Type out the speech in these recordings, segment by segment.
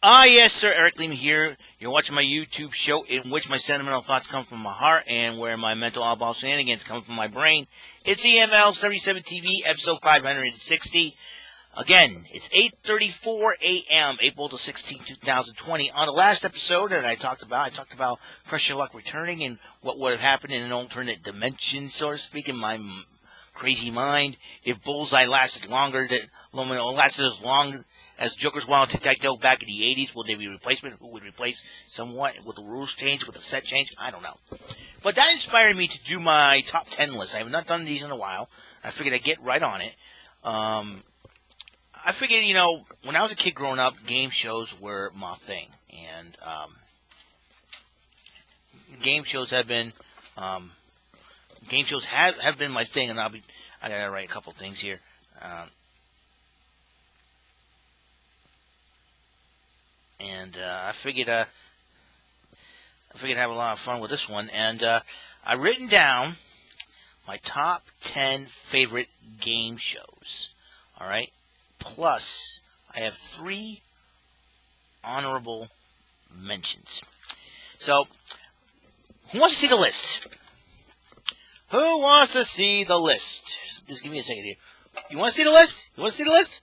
Yes, sir. Eric Lehman here. You're watching my YouTube show in which my sentimental thoughts come from my heart and where my mental oddball shenanigans come from my brain. It's EML77 TV, episode 560. Again, it's 8:34 a.m., April the 16th, 2020. On the last episode that I talked about Pressure Luck returning and what would have happened in an alternate dimension, so to speak, in my crazy mind, if Bullseye lasted lasted as long as Joker's Wild Tic Tac Toe back in the 80s. Will there be a replacement? Who would replace somewhat? Will the rules change? Will the set change? I don't know. But that inspired me to do my top 10 list. I have not done these in a while. I figured I'd get right on it. I figured, when I was a kid growing up, game shows were my thing. And game shows have been my thing. And I gotta write a couple things here. I figured I'd have a lot of fun with this one. And I've written down my top 10 favorite game shows. All right. Plus, I have 3 honorable mentions. So, who wants to see the list? Who wants to see the list? Just give me a second here. You want to see the list? You want to see the list?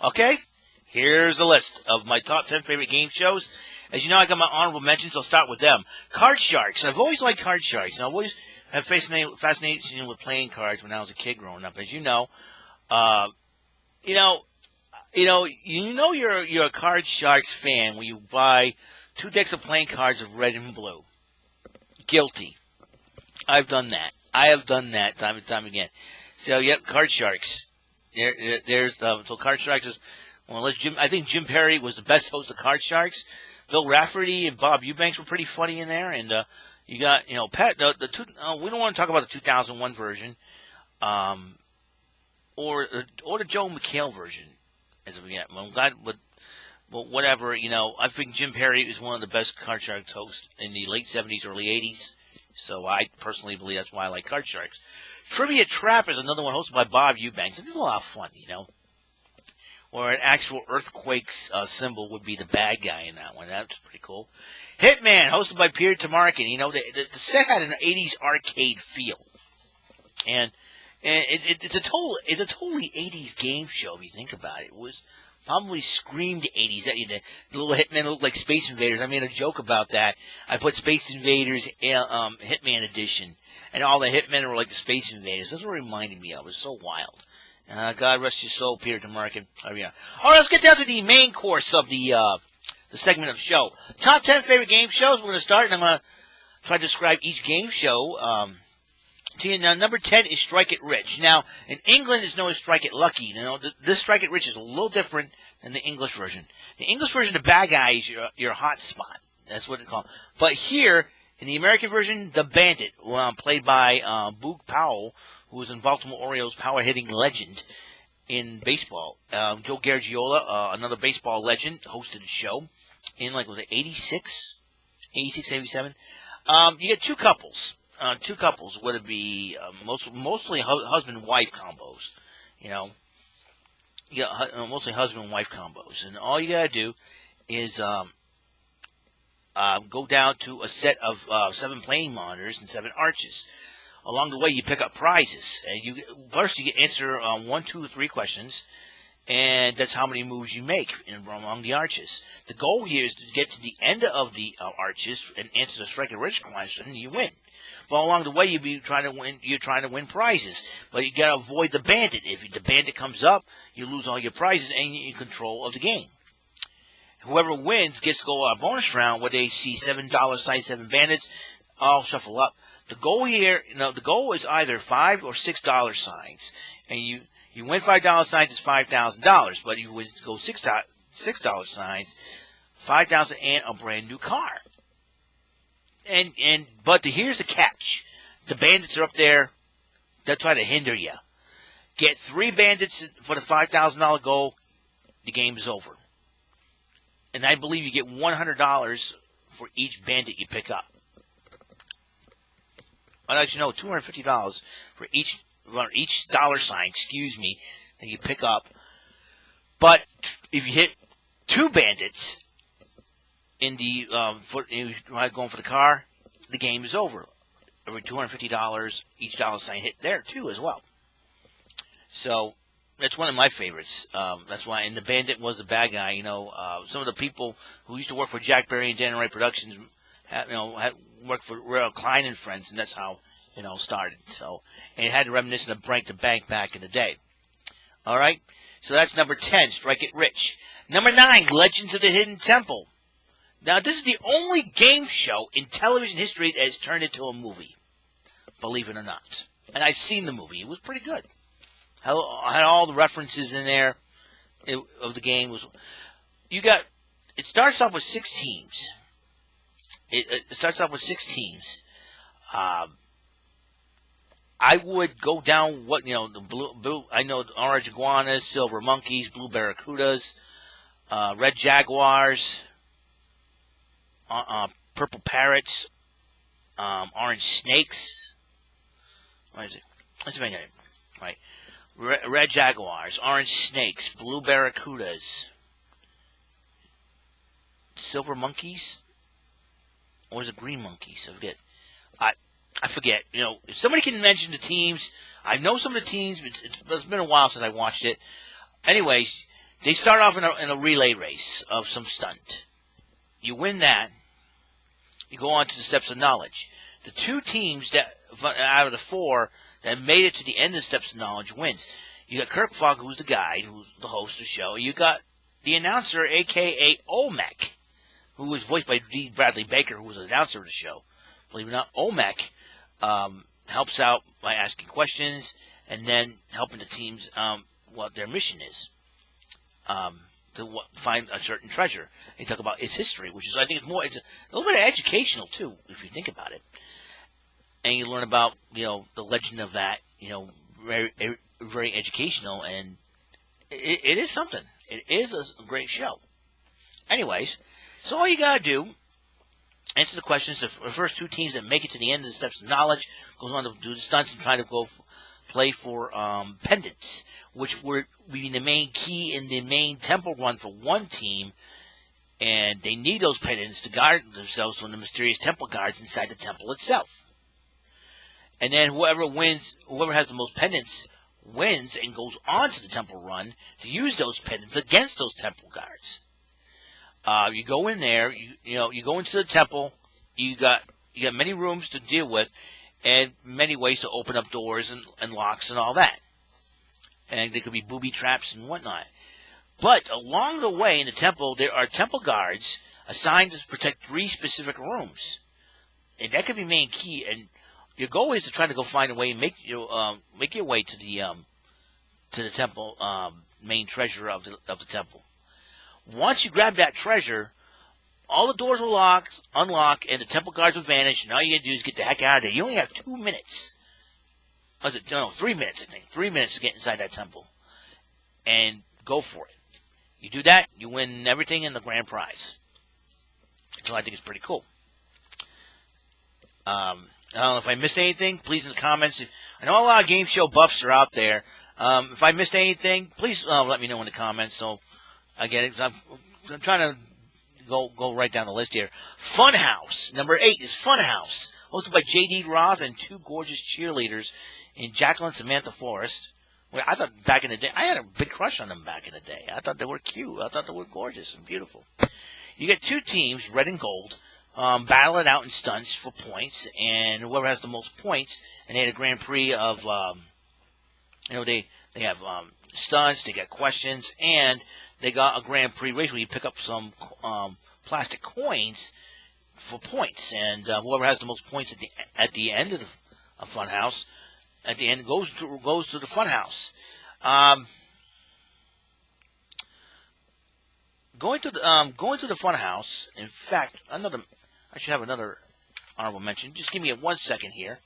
Okay. Here's the list of my top 10 favorite game shows. As you know, I got my honorable mentions. I'll start with them. Card Sharks. I've always liked Card Sharks. I've always had fascination with playing cards when I was a kid growing up. As you know, you're a Card Sharks fan when you buy 2 decks of playing cards of red and blue. Guilty. I've done that. I have done that time and time again. So, yep, Card Sharks. So Card Sharks is, I think Jim Perry was the best host of Card Sharks. Bill Rafferty and Bob Eubanks were pretty funny in there. And, you got, Pat, we don't want to talk about the 2001 version, or the Joe McHale version, as of yet. I'm glad, but whatever, I think Jim Perry is one of the best Card Sharks hosts in the late 70s, early 80s. So I personally believe that's why I like Card Sharks. Trivia Trap is another one hosted by Bob Eubanks. And it's a lot of fun, Or an actual earthquake symbol would be the bad guy in that one. That's pretty cool. Hitman, hosted by Peter Tamarkin. The set had an 80s arcade feel. And it's a totally 80s game show if you think about it. It was probably screamed 80s. The little Hitmen looked like Space Invaders. I made a joke about that. I put Space Invaders Hitman Edition, and all the Hitmen were like the Space Invaders. That's what it reminded me of. It was so wild. God rest your soul, Peter Tamarkin. All right, let's get down to the main course of the segment of the show. Top 10 favorite game shows. We're going to start, and I'm going to try to describe each game show. Now, number 10 is Strike It Rich. Now, in England, it's known as Strike It Lucky. This Strike It Rich is a little different than the English version. The English version, the bad guy is your hot spot. That's what it's called. But here, in the American version, the Bandit, played by Boog Powell, who was in Baltimore Orioles power-hitting legend in baseball. Joe Garagiola, another baseball legend, hosted the show in, 86, 87. You get 2 couples. 2 couples would it be mostly husband-wife combos, mostly husband-wife combos, and all you gotta do is go down to a set of 7 playing monitors and 7 arches. Along the way, you pick up prizes, and first you get answer 1, 2, 3 questions, and that's how many moves you make among the arches. The goal here is to get to the end of the arches and answer the Strike It Rich question, and you win. But along the way, you're trying to win prizes. But you gotta avoid the bandit. If the bandit comes up, you lose all your prizes and you're in control of the game. Whoever wins gets to go on a bonus round where they see $7 size 7 bandits, all shuffle up. The goal here, the goal is either $5 or $6 signs, and you win $5 signs, it's $5,000. But you would go $6 signs, $5,000 and a brand new car. But here's the catch: the bandits are up there. They'll try to hinder you. Get 3 bandits for the $5,000 goal. The game is over. And I believe you get $100 for each bandit you pick up. I'd actually know $250 for each dollar sign, that you pick up. But if you hit 2 bandits, in the going for the car, the game is over. Every $250, each dollar sign hit there too as well. So that's one of my favorites. That's why, and the bandit was the bad guy. Some of the people who used to work for Jack Berry and Dan Ray Productions, had worked for Klein and Friends, and that's how started. So, and it had reminiscent of Break the Bank back in the day. All right, so that's number 10. Strike It Rich. Number 9. Legends of the Hidden Temple. Now, this is the only game show in television history that has turned into a movie, believe it or not. And I've seen the movie. It was pretty good. Had all the references in there of the game. It starts off with 6 teams. It starts off with 6 teams. I would go down the blue. I know orange iguanas, silver monkeys, blue barracudas, red jaguars, purple parrots, orange snakes. What is it? Let's make it right. Red jaguars, orange snakes, blue barracudas, silver monkeys, or is it green monkeys? I forget. If somebody can mention the teams, I know some of the teams. It's been a while since I watched it. Anyways, they start off in a relay race of some stunt. You win that. You go on to the steps of knowledge. The 2 teams that out of the 4 that made it to the end of the steps of knowledge wins. You got Kirk Fogg, who's the guide, who's the host of the show. You got the announcer, a.k.a. Olmec, who was voiced by D. Bradley Baker, who was the announcer of the show. Believe it or not, Olmec helps out by asking questions and then helping the teams what their mission is to find a certain treasure. They talk about its history, which is, I think, it's a little bit educational too, if you think about it. And you learn about the legend of that. Very very educational, and it is something. It is a great show. Anyways, so all you gotta do. Answer the questions. The first 2 teams that make it to the end of the steps of knowledge goes on to do the stunts and try to go play for pendants, which would be the main key in the main temple run for one team. And they need those pendants to guard themselves from the mysterious temple guards inside the temple itself. And then whoever has the most pendants wins and goes on to the temple run to use those pendants against those temple guards. You go in there, you go into the temple, you got many rooms to deal with, and many ways to open up doors and locks and all that. And there could be booby traps and whatnot. But along the way in the temple, there are temple guards assigned to protect 3 specific rooms. And that could be main key, and your goal is to try to go find a way and make your way to the temple main treasure of the temple. Once you grab that treasure, all the doors will unlock, and the temple guards will vanish, and all you gotta do is get the heck out of there. You only have 2 minutes. 3 minutes, I think. 3 minutes to get inside that temple. And go for it. You do that, you win everything in the grand prize. So I think it's pretty cool. I don't know if I missed anything. Please in the comments. I know a lot of game show buffs are out there. If I missed anything, please let me know in the comments. So again, I'm trying to go right down the list here. Funhouse. Number 8 is Funhouse, hosted by J.D. Roth and 2 gorgeous cheerleaders in Jacqueline Samantha Forrest. Well, I thought back in the day, I had a big crush on them back in the day. I thought they were cute. I thought they were gorgeous and beautiful. You get 2 teams, red and gold, battle it out in stunts for points, and whoever has the most points, and they had a Grand Prix of, they have stunts, they got questions, and they got a Grand Prix race where you pick up some plastic coins for points, and whoever has the most points at the end of the Funhouse, at the end goes to the Funhouse. Going to the Funhouse. In fact, I should have another honorable mention. Just give me 1 second here.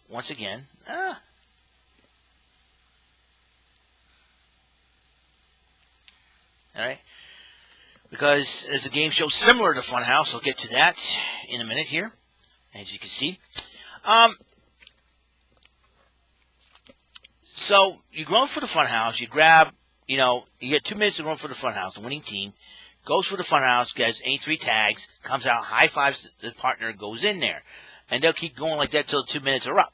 Once again. All right. Because there's a game show similar to Funhouse. I'll get to that in a minute here, as you can see. So you go for the Funhouse. You grab, you get 2 minutes to run for the Funhouse, the winning team. goes for the funhouse, gets any 3 tags, comes out, high fives the partner, goes in there. And they'll keep going like that till 2 minutes are up.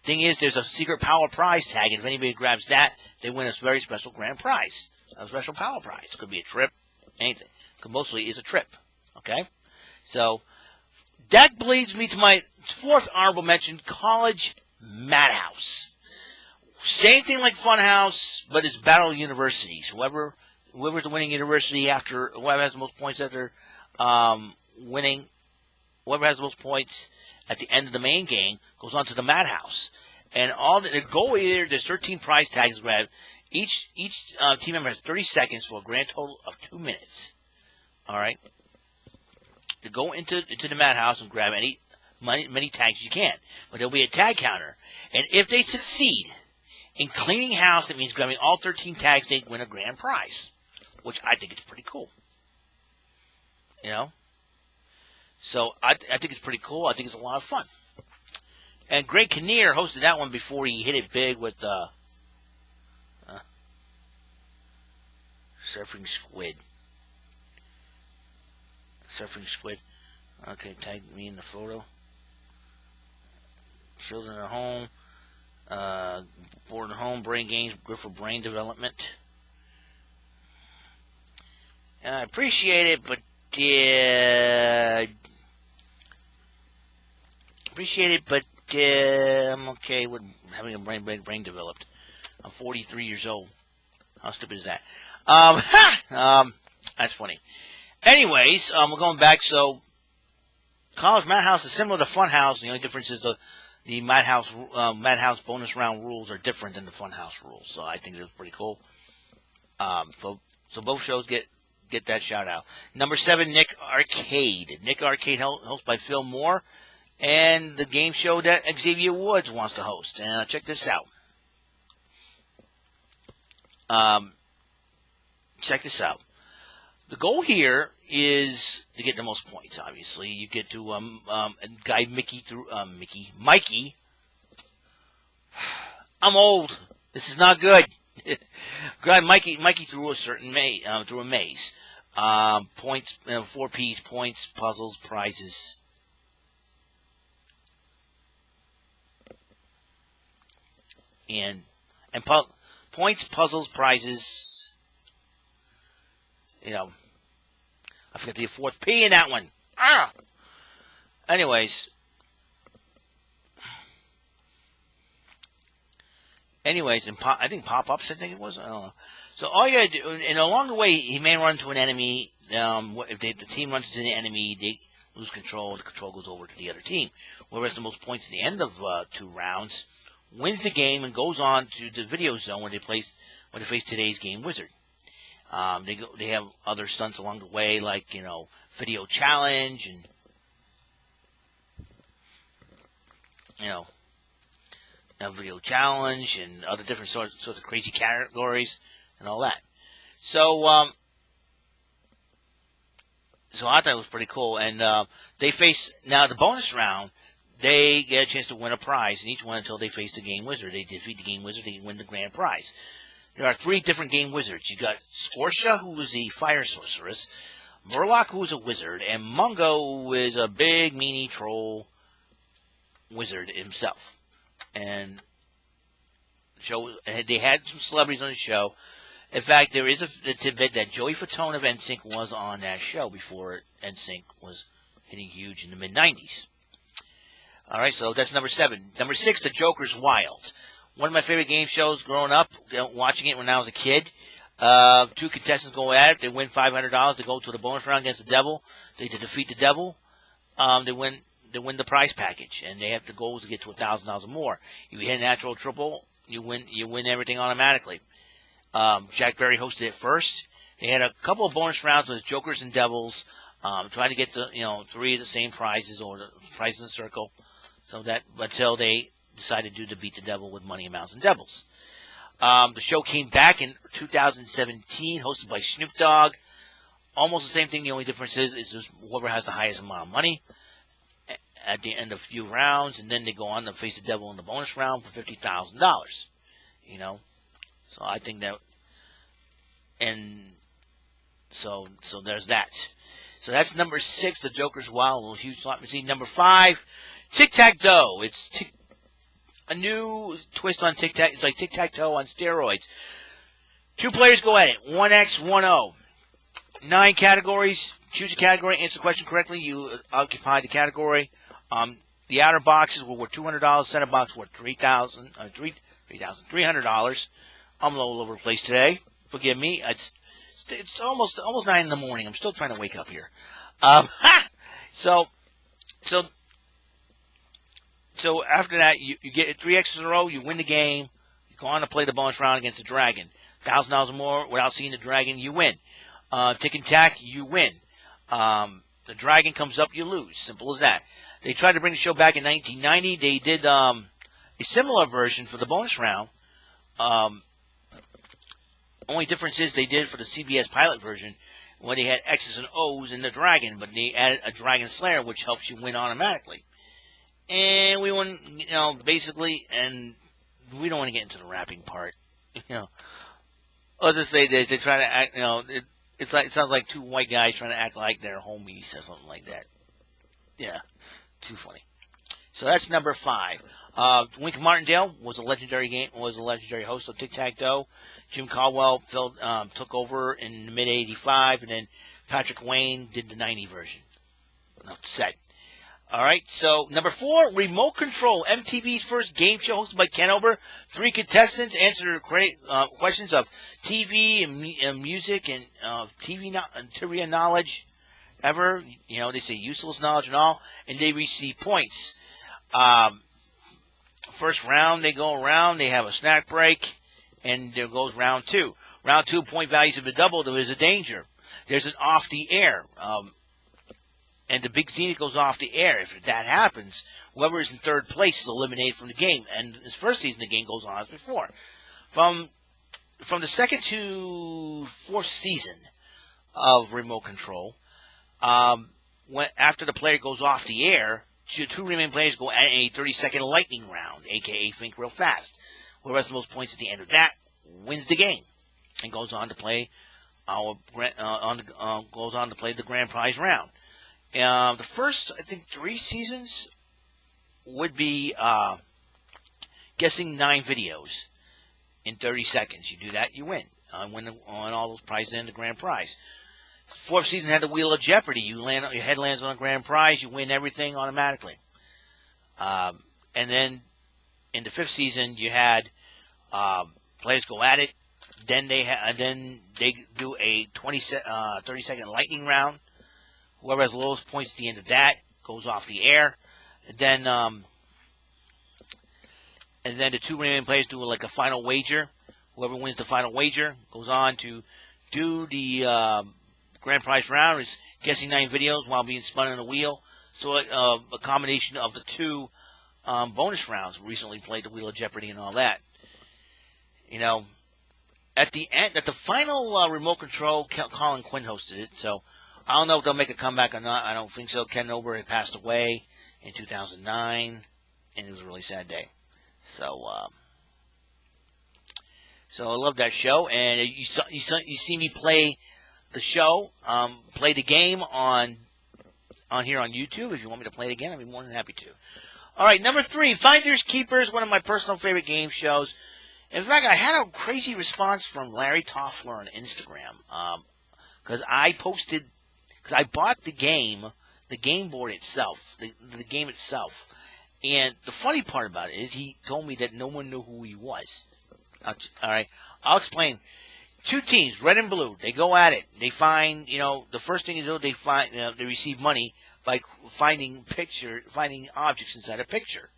Thing is, there's a secret power prize tag, and if anybody grabs that, they win a very special grand prize. A special power prize. It could be a trip, anything. Mostly is a trip. Okay? So, that leads me to my 4th honorable mention, College Madhouse. Same thing like Funhouse, but it's Battle Universities. Whoever's the winning university after, whoever has the most points after winning, whoever has the most points at the end of the main game goes on to the Madhouse. And all the goal here, there's 13 prize tags grabbed. Each team member has 30 seconds for a grand total of 2 minutes. All right, to go into the Madhouse and grab many tags as you can. But there'll be a tag counter, and if they succeed in cleaning house, that means grabbing all 13 tags, they win a grand prize, which I think is pretty cool. You know, so I think it's pretty cool. I think it's a lot of fun. And Greg Kinnear hosted that one before he hit it big with Surfing Squid. Surfing Squid. Okay, tag me in the photo. Children at home. Board at home. Brain games. Good for brain development. And I appreciate it, but I'm okay with having a brain developed. I'm 43 years old. How stupid is that? That's funny. Anyways, we're going back. So, College Madhouse is similar to Funhouse. The only difference is the Madhouse bonus round rules are different than the Funhouse rules. So I think that's pretty cool. So both shows get that shout out. Number 7, Nick Arcade. Nick Arcade hosted by Phil Moore, and the game show that Xavier Woods wants to host. And check this out. Check this out. The goal here is to get the most points, obviously. You get to guide Mikey. I'm old. This is not good. Guide Mikey through through a maze. Points, 4 P's, points, puzzles, prizes. And points, puzzles, prizes. You know, I forgot the 4th P in that one. Anyways, and I think pop-ups, I think it was. I don't know. So all you gotta do, and along the way, he may run into an enemy. If the team runs into the enemy, they lose control. The control goes over to the other team. Whoever has the most points at the end of 2 rounds wins the game and goes on to the video zone where they face today's game wizard. They have other stunts along the way, like, video challenge and, a video challenge and other different sorts of crazy categories and all that. So I thought it was pretty cool. And they face, now the bonus round, they get a chance to win a prize, and each one until they face the game wizard. They defeat the game wizard, they win the grand prize. There are 3 different game wizards. You got Scorsha, who is a fire sorceress, Murloc, who is a wizard, and Mungo, who is a big, meanie troll wizard himself. And they had some celebrities on the show. In fact, there is a tidbit that Joey Fatone of NSYNC was on that show before NSYNC was hitting huge in the mid-90s. All right, so that's number 7. Number 6, The Joker's Wild. One of my favorite game shows growing up, watching it when I was a kid. 2 contestants go at it. They win $500. They go to the bonus round against the devil. They defeat the devil. They win the prize package, and they have the goals to get to $1,000 or more. If you hit a natural triple, you win everything automatically. Jack Berry hosted it first. They had a couple of bonus rounds with Jokers and Devils, trying to get to 3 of the same prizes or the prize in the circle, so that until they decided to do the Beat the Devil with Money Amounts and Devils. The show came back in 2017, hosted by Snoop Dogg. Almost the same thing. The only difference is just whoever has the highest amount of money at the end of a few rounds, and then they go on to face the devil in the bonus round for $50,000. So I think that, and So there's that. So that's number 6, the Joker's Wild, a little huge slot machine. Number 5, Tic Tac Toe. It's a new twist on Tic Tac. It's like Tic Tac Toe on steroids. 2 players go at it. 1X, 1O. 9 categories. Choose a category, answer the question correctly. You occupy the category. The outer boxes were worth $200. Center box worth $300. I'm a little over the place today. Forgive me. It's almost 9 in the morning. I'm still trying to wake up here. So after that, you get 3 X's in a row. You win the game. You go on to play the bonus round against the dragon. $1,000 or more without seeing the dragon, you win. Tick and tack, you win. The dragon comes up, you lose. Simple as that. They tried to bring the show back in 1990. They did a similar version for the bonus round. Only difference is they did for the CBS pilot version when they had X's and O's in the dragon, but they added a dragon slayer, which helps you win automatically. And we won, basically, and we don't want to get into the rapping part. Let's just say they try to act, it sounds like 2 white guys trying to act like they're homies or something like that. Yeah, too funny. So that's number 5. Wink Martindale was a legendary host of Tic Tac Toe. Jim Caldwell took over in the mid '85, and then Patrick Wayne did the '90 version. Enough to say. All right, so number 4, Remote Control, MTV's first game show hosted by Ken Ober. 3 contestants answer questions of TV and music and trivia knowledge. They say useless knowledge and all, and they receive points. First round, they go around, they have a snack break, and there goes round 2. Round 2, point values have been doubled. There is a danger. There's an off the air. And the big zenith goes off the air. If that happens, whoever is in third place is eliminated from the game. And this first season, the game goes on as before. From the second to 4th season of Remote Control, after the player goes off the air, 2 remaining players go at a 30-second lightning round, a.k.a. think real fast. Whoever has the most points at the end of that wins the game and goes on to play the grand prize round. The first, I think, 3 seasons would be guessing 9 videos in 30 seconds. You do that, you win. Win on all those prizes and the grand prize. 4th season had the Wheel of Jeopardy. Your head lands on a grand prize, you win everything automatically. And then in the 5th season, you had players go at it. Then they do a 30-second lightning round. Whoever has the lowest points at the end of that goes off the air. And then the 2 remaining players do like a final wager. Whoever wins the final wager goes on to do the grand prize round. Is guessing 9 videos while being spun in a wheel. So a combination of the 2 bonus rounds. Recently played the Wheel of Jeopardy and all that. At the final Remote Control, Colin Quinn hosted it. So I don't know if they'll make a comeback or not. I don't think so. Ken Ober had passed away in 2009, and it was a really sad day. So I love that show, and you see me play the show, play the game on here on YouTube. If you want me to play it again, I'd be more than happy to. All right, number 3, Finders Keepers, one of my personal favorite game shows. In fact, I had a crazy response from Larry Toffler on Instagram because I bought the game board itself, the game itself. And the funny part about it is he told me that no one knew who he was. All right, I'll explain. 2 teams, red and blue, they go at it. They find, the first thing you do, they find, they receive money by finding objects inside a picture.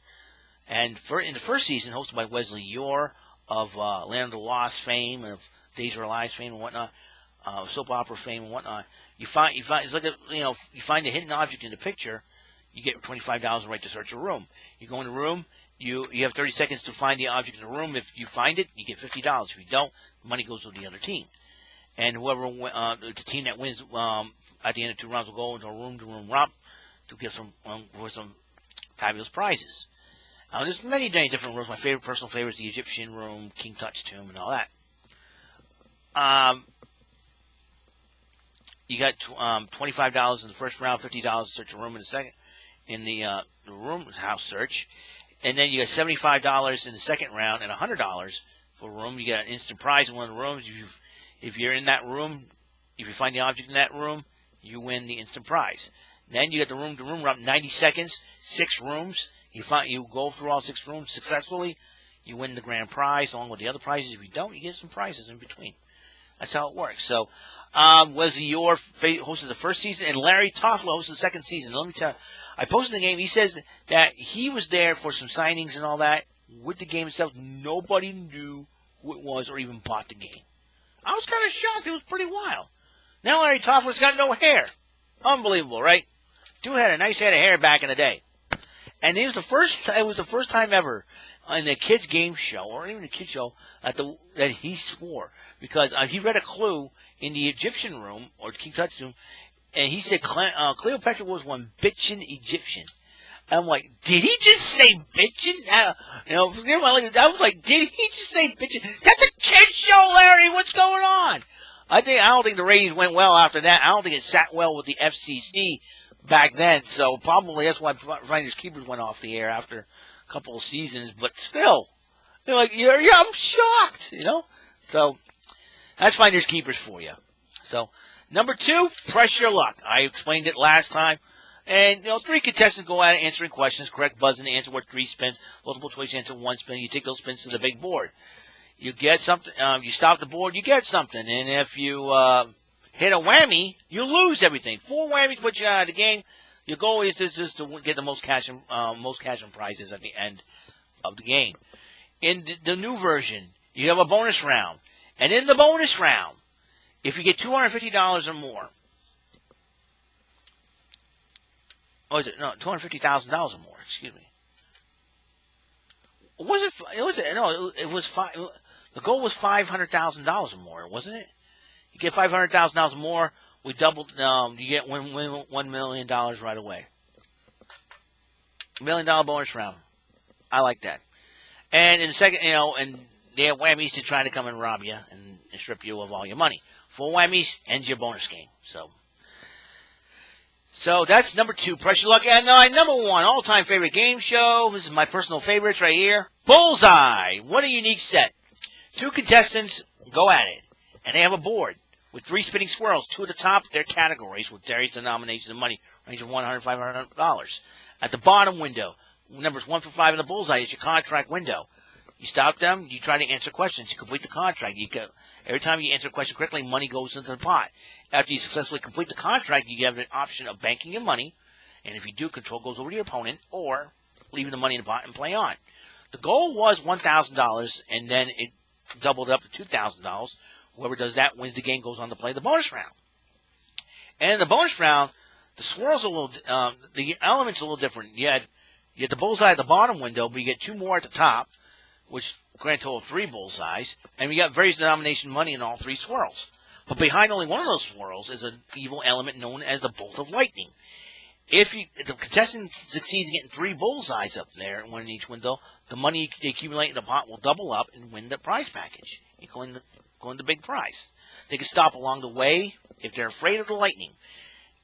And in the first season, hosted by Wesley Yore of Land of the Lost fame and of Days of Our Lives fame and whatnot, soap opera fame and whatnot. You find it's like you find a hidden object in the picture, you get $25 right to search a room. You go in the room, you have 30 seconds to find the object in the room. If you find it, you get $50. If you don't, the money goes to the other team. And whoever the team that wins at the end of 2 rounds will go into a room-to-room romp to get some fabulous prizes. There's many different rooms. My personal favorite is the Egyptian room, King Tut's tomb, and all that. You got $25 in the first round, $50 to search a room in the second, in the room house search, and then you got $75 in the second round and $100 for a room. You get an instant prize in one of the rooms. If you're in that room, if you find the object in that room, you win the instant prize. Then you get the room round 90 seconds, 6 rooms. You go through all 6 rooms successfully, you win the grand prize along with the other prizes. If you don't, you get some prizes in between. That's how it works. So, was your hosted the first season, and Larry Toffler hosted the second season. Let me tell you, I posted the game. He says that he was there for some signings and all that. With the game itself, nobody knew who it was or even bought the game. I was kind of shocked. It was pretty wild. Now Larry Toffler's got no hair. Unbelievable, right? Dude had a nice head of hair back in the day. And it was the first time ever in a kids game show, or even a kids show, that he swore. Because he read a clue in the Egyptian room, or the King Tut's room, and he said Cleopatra was one bitchin' Egyptian. And I'm like, did he just say bitchin'? I was like, did he just say bitchin'? That's a kids show, Larry. What's going on? I don't think the ratings went well after that. I don't think it sat well with the FCC back then. So probably that's why Finders Keepers went off the air after a couple of seasons. But still, they're like, I'm shocked, So that's Finders Keepers for you. So number 2, press your luck. I explained it last time. And, 3 contestants go out answering questions, correct buzzer, answer what 3 spins, multiple choice answer 1 spin. You take those spins to the big board. You get something, you stop the board, you get something. And if you hit a whammy, you lose everything. 4 whammies put you out of the game. Your goal is just to get the most cash and prizes at the end of the game. In the new version, you have a bonus round. And in the bonus round, if you get $250 or more, $250,000 or more, excuse me. The goal was $500,000 or more, wasn't it? You get $500,000 or more, we doubled, you get $1 million right away. $1 million bonus round. I like that. And in the second, and they have whammies to try to come and rob you and strip you of all your money. 4 whammies ends your bonus game. So that's number 2, press your luck. And number 1, all-time favorite game show. This is my personal favorites right here. Bullseye. What a unique set. 2 contestants go at it. And they have a board with 3 spinning swirls. 2 at the top, their categories with various denominations of money, range from $100 to $500. At the bottom window, numbers 1 through 5 in the Bullseye is your contract window. You stop them, you try to answer questions. You complete the contract. Every time you answer a question correctly, money goes into the pot. After you successfully complete the contract, you have the option of banking your money, and if you do, control goes over to your opponent, or leaving the money in the pot and play on. The goal was $1,000, and then it doubled up to $2,000. Whoever does that wins the game, goes on to play the bonus round. And in the bonus round, the swirls the elements are a little different. You had the Bullseye at the bottom window, but you get 2 more at the top, which grand total of 3 bullseyes, and we got various denomination money in all 3 swirls. But behind only one of those swirls is an evil element known as the bolt of lightning. If the contestant succeeds in getting 3 bullseyes up there, and 1 in each window, the money they accumulate in the pot will double up and win the prize package, including the big prize. They can stop along the way if they're afraid of the lightning,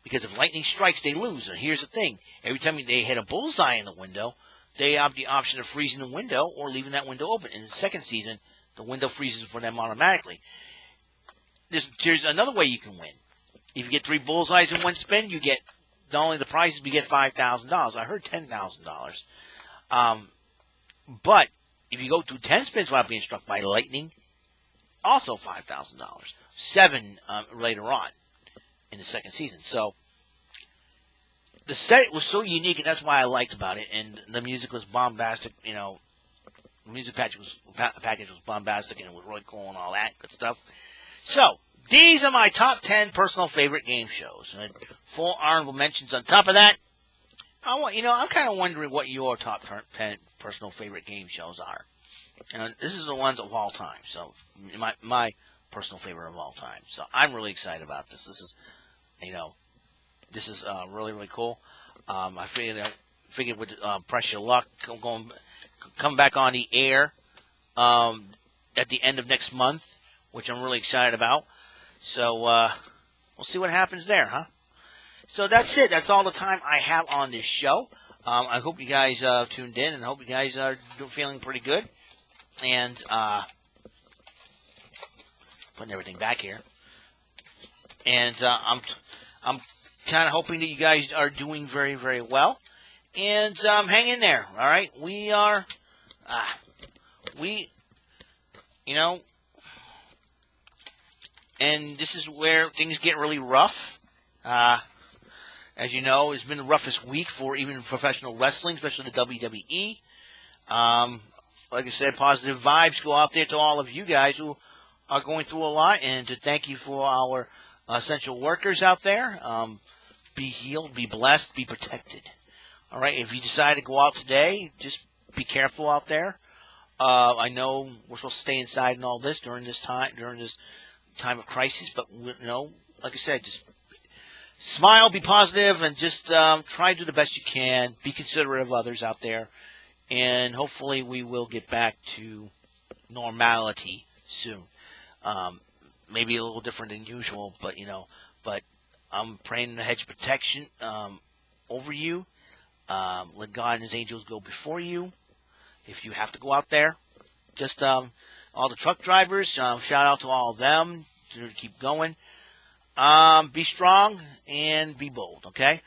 because if lightning strikes, they lose. And here's the thing: every time they hit a bullseye in the window, they have the option of freezing the window or leaving that window open. In the second season, the window freezes for them automatically. There's another way you can win. If you get 3 bullseyes in 1 spin, you get not only the prizes, but you get $5,000. I heard $10,000. But if you go through 10 spins without being struck by lightning, also $5,000. 7 later on in the second season. So the set was so unique, and that's why I liked about it. And the music was bombastic. The music package was bombastic, and it was really cool and all that good stuff. So these are my top 10 personal favorite game shows. And 4 honorable mentions on top of that. I'm kind of wondering what your top 10 personal favorite game shows are. And this is the ones of all time. So my personal favorite of all time. So I'm really excited about this. This is really, really cool. I figured with Press Your Luck come back on the air at the end of next month, which I'm really excited about. So we'll see what happens there, huh? So that's it. That's all the time I have on this show. I hope you guys tuned in, and I hope you guys are feeling pretty good. And putting everything back here. And I'm kind of hoping that you guys are doing very, very well. And hang in there, all right? We are, and this is where things get really rough. As you know, it's been the roughest week for even professional wrestling, especially the WWE. Like I said, positive vibes go out there to all of you guys who are going through a lot, and to thank you for our essential workers out there. Be healed, be blessed, be protected. All right, if you decide to go out today, just be careful out there. I know we're supposed to stay inside and all this during this time of crisis, but like I said, just smile, be positive, and just try to do the best you can. Be considerate of others out there, and hopefully we will get back to normality soon. Maybe a little different than usual, but I'm praying the hedge of protection over you. Let God and His angels go before you. If you have to go out there, just all the truck drivers, shout out to all of them to keep going. Be strong and be bold, okay?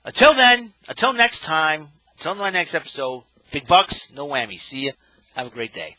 Until then, until next time, until my next episode, big bucks, no whammies. See ya. Have a great day.